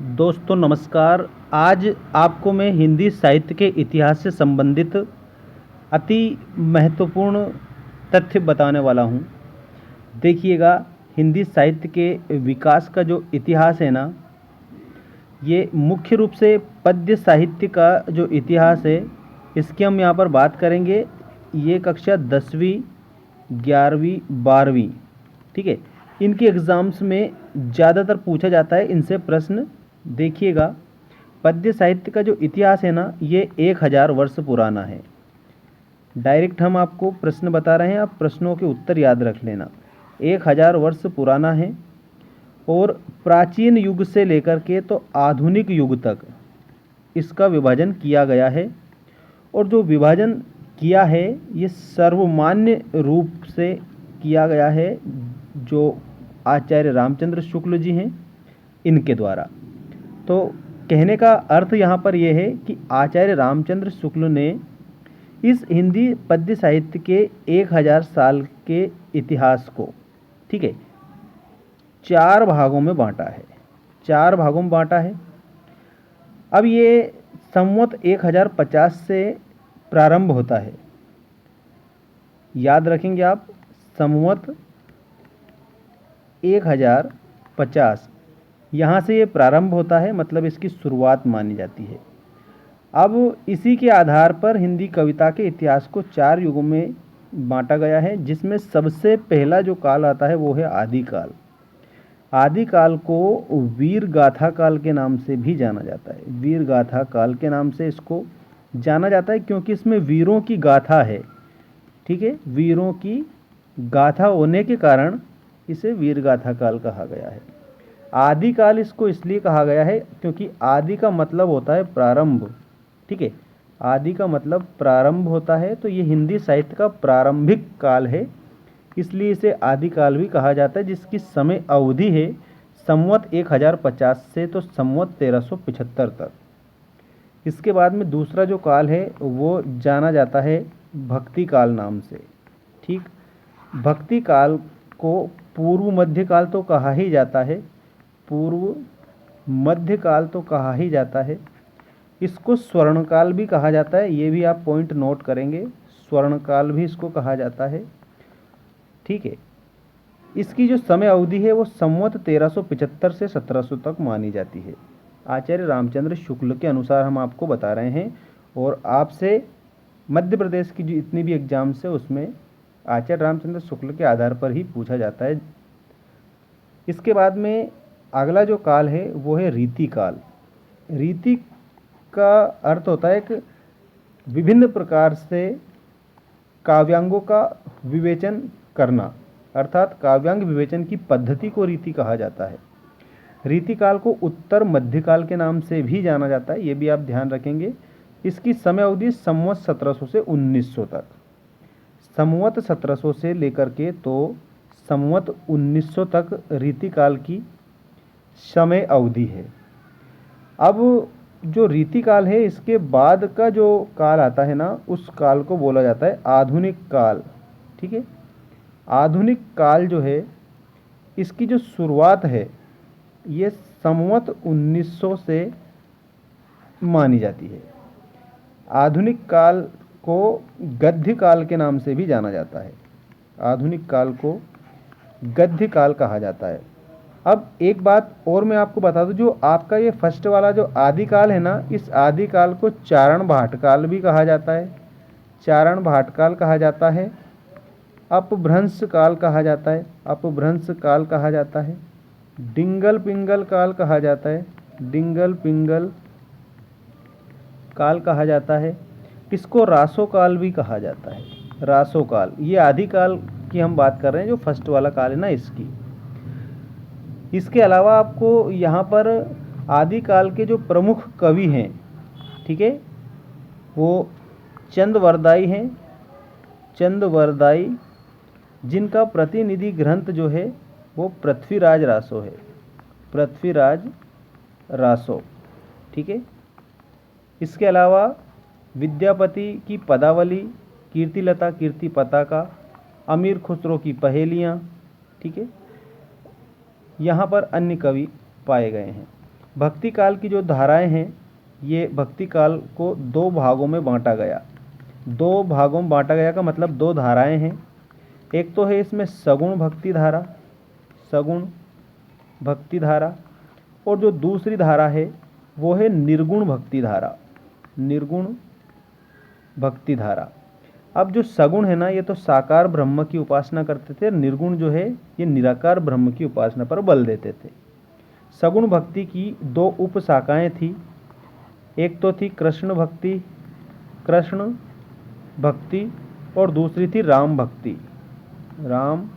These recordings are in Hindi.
दोस्तों नमस्कार। आज आपको मैं हिंदी साहित्य के इतिहास से संबंधित अति महत्वपूर्ण तथ्य बताने वाला हूँ। देखिएगा, हिंदी साहित्य के विकास का जो इतिहास है ना, ये मुख्य रूप से पद्य साहित्य का जो इतिहास है, इसकी हम यहाँ पर बात करेंगे। ये कक्षा 10वीं 11वीं 12वीं, ठीक है, इनके एग्ज़ाम्स में ज़्यादातर पूछा जाता है इनसे प्रश्न। देखिएगा, पद्य साहित्य का जो इतिहास है ना, ये 1000 वर्ष पुराना है। डायरेक्ट हम आपको प्रश्न बता रहे हैं, आप प्रश्नों के उत्तर याद रख लेना। 1000 वर्ष पुराना है और प्राचीन युग से लेकर के तो आधुनिक युग तक इसका विभाजन किया गया है। और जो विभाजन किया है ये सर्वमान्य रूप से किया गया है, जो आचार्य रामचंद्र शुक्ल जी हैं इनके द्वारा। तो कहने का अर्थ यहाँ पर यह है कि आचार्य रामचंद्र शुक्ल ने इस हिंदी पद्य साहित्य के 1000 साल के इतिहास को, ठीक है, 4 भागों में बांटा है। 4 भागों में बांटा है। अब ये संवत 1050 से प्रारंभ होता है। याद रखेंगे आप, संवत 1050 यहाँ से ये प्रारंभ होता है, मतलब इसकी शुरुआत मानी जाती है। अब इसी के आधार पर हिंदी कविता के इतिहास को 4 युगों में बांटा गया है, जिसमें सबसे पहला जो काल आता है वो है आदिकाल। आदिकाल को वीर गाथा काल के नाम से भी जाना जाता है। वीर गाथा काल के नाम से इसको जाना जाता है क्योंकि इसमें वीरों की गाथा है, ठीक है। वीरों की गाथा होने के कारण इसे वीर गाथा काल कहा गया है। आदिकाल इसको इसलिए कहा गया है क्योंकि आदि का मतलब होता है प्रारंभ, ठीक है। आदि का मतलब प्रारंभ होता है, तो ये हिंदी साहित्य का प्रारंभिक काल है, इसलिए इसे आदिकाल भी कहा जाता है, जिसकी समय अवधि है संवत 1050 से तो संवत 1375 तक। इसके बाद में दूसरा जो काल है वो जाना जाता है भक्ति काल नाम से, ठीक। भक्ति काल को पूर्व मध्यकाल तो कहा ही जाता है, पूर्व मध्यकाल तो कहा ही जाता है। इसको स्वर्णकाल भी कहा जाता है, ये भी आप पॉइंट नोट करेंगे, स्वर्णकाल भी इसको कहा जाता है, ठीक है। इसकी जो समय अवधि है वो संवत 1375 से 1700 तक मानी जाती है। आचार्य रामचंद्र शुक्ल के अनुसार हम आपको बता रहे हैं, और आपसे मध्य प्रदेश की जो इतनी भी एग्जाम्स है उसमें आचार्य रामचंद्र शुक्ल के आधार पर ही पूछा जाता है। इसके बाद में अगला जो काल है वो है रीति काल। रीति का अर्थ होता है कि विभिन्न प्रकार से काव्यांगों का विवेचन करना, अर्थात काव्यांग विवेचन की पद्धति को रीति कहा जाता है। रीति काल को उत्तर मध्यकाल के नाम से भी जाना जाता है, ये भी आप ध्यान रखेंगे। इसकी समय अवधि संवत 1700 से 1900 तक। संवत 1700 से लेकर के तो संवत 1900 तक रीति काल की समय अवधि है। अब जो रीति काल है, इसके बाद का जो काल आता है ना, उस काल को बोला जाता है आधुनिक काल, ठीक है। आधुनिक काल जो है, इसकी जो शुरुआत है ये संवत 1900 से मानी जाती है। आधुनिक काल को गद्य काल के नाम से भी जाना जाता है। आधुनिक काल को गद्य काल कहा जाता है। अब एक बात और मैं आपको बता दूं, जो आपका ये फर्स्ट वाला जो आदिकाल है ना, इस आदिकाल को चारण भाट काल भी कहा जाता है। चारण भाट काल कहा जाता है, अपभ्रंश काल कहा जाता है, अपभ्रंश काल कहा जाता है, डिंगल पिंगल काल कहा जाता है, डिंगल पिंगल काल कहा जाता है। इसको रासो काल भी कहा जाता है, रासो काल। ये आदिकाल की हम बात कर रहे हैं, जो फर्स्ट वाला काल है ना, इसकी। इसके अलावा आपको यहाँ पर आदिकाल के जो प्रमुख कवि हैं, ठीक है, वो चंदवरदाई हैं। चंदवरदाई, जिनका प्रतिनिधि ग्रंथ जो है वो पृथ्वीराज रासो है, पृथ्वीराज रासो, ठीक है। इसके अलावा विद्यापति की पदावली, कीर्तिलता कीर्ति पताका, अमीर खुसरो की पहेलियाँ, ठीक है। यहाँ पर अन्य कवि पाए गए हैं। भक्ति काल की जो धाराएं हैं, ये भक्ति काल को दो भागों में बांटा गया। दो भागों में बांटा गया का मतलब दो धाराएं हैं। एक तो है इसमें सगुण भक्ति धारा, सगुण भक्ति धारा, और जो दूसरी धारा है वो है निर्गुण भक्ति धारा, निर्गुण भक्ति धारा। अब जो सगुण है ना, ये तो साकार ब्रह्म की उपासना करते थे, निर्गुण जो है ये निराकार ब्रह्म की उपासना पर बल देते थे। सगुण भक्ति की दो उप शाखाएं थी। एक तो थी कृष्ण भक्ति, कृष्ण भक्ति, और दूसरी थी राम भक्ति, राम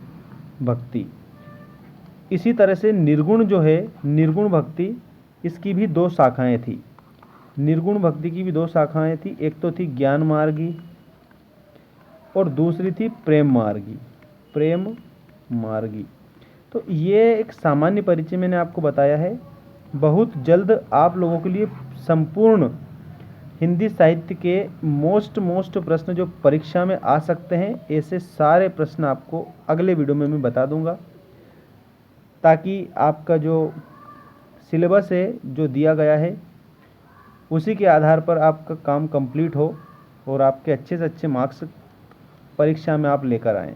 भक्ति। इसी तरह से निर्गुण जो है, निर्गुण भक्ति, इसकी भी दो शाखाएं थी। निर्गुण भक्ति की भी दो शाखाएं थी। एक तो थी ज्ञान मार्गी और दूसरी थी प्रेम मार्गी, प्रेम मार्गी। तो ये एक सामान्य परिचय मैंने आपको बताया है। बहुत जल्द आप लोगों के लिए संपूर्ण हिंदी साहित्य के मोस्ट प्रश्न जो परीक्षा में आ सकते हैं, ऐसे सारे प्रश्न आपको अगले वीडियो में मैं बता दूंगा, ताकि आपका जो सिलेबस है जो दिया गया है उसी के आधार पर आपका काम कंप्लीट हो और आपके अच्छे से अच्छे मार्क्स परीक्षा में आप लेकर आएँ।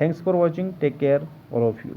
Thanks for watching, take care all of you.